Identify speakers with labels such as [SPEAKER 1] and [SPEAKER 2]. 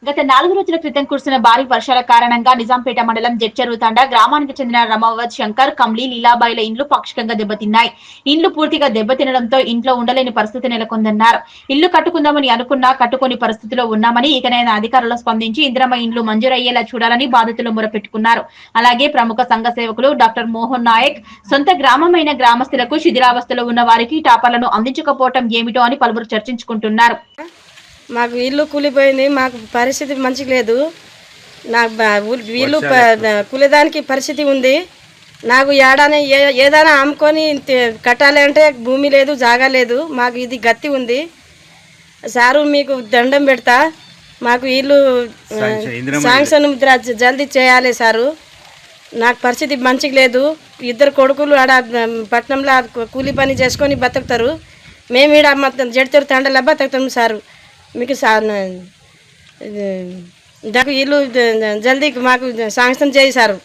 [SPEAKER 1] గత 4 రోజుల క్రితం కురిసిన భారీ వర్షాల కారణంగా నిజాంపేట మండలం జడ్చెరువు తండా గ్రామానికి చెందిన రమావత్ శంకర్, కమ్లీ, లీలాబాయిల ఇండ్లు పాక్షికంగా దెబ్బతిన్నాయి. ఇండ్లు పూర్తిగా దెబ్బతినడంతో ఇంట్లో ఉండలేని పరిస్థితి నెలకొందన్నారు. ఇల్లు కట్టుకుందామని అనుకున్నా కట్టుకోని పరిస్థితిలో ఉన్నామని, ఇకనైనా అధికారులు స్పందించి ఇందిరమ్మ ఇండ్లు మంజూరయ్యేలా చూడాలని బాధితులు మొరపెట్టుకున్నారు. అలాగే ప్రముఖ సంఘ సేవకులు డాక్టర్ మోహన్ నాయక్ సొంత గ్రామమైన గ్రామస్తులకు శిథిలావస్థలో ఉన్న వారికి టాపర్లను అందించకపోవటం ఏమిటో అని పలువురు చర్చించుకుంటున్నారు.
[SPEAKER 2] మాకు ఇల్లు కూలిపోయింది, మాకు పరిస్థితి మంచిగా లేదు. నాకు ఇల్లు కూలేదానికి పరిస్థితి ఉంది. నాకు ఏడానే ఏదైనా అమ్ముకొని కట్టాలి అంటే భూమి లేదు, జాగా లేదు. మాకు ఇది గత్తి ఉంది. సారు మీకు దండం పెడతా, మాకు ఇల్లు శాంక్షన్ జల్దీ చేయాలి సారు. నాకు పరిస్థితి మంచిగా లేదు. 2 కొడుకులు ఆడ పట్నంలో కూలి పని చేసుకొని బతుకుతారు. మేము ఈడ మొత్తం జడ్చెరువు తండలా బతుకుతాం సారు. మీకు నాకు ఇల్లు జల్దీ మాకు శాంక్షన్ చేయి సారు.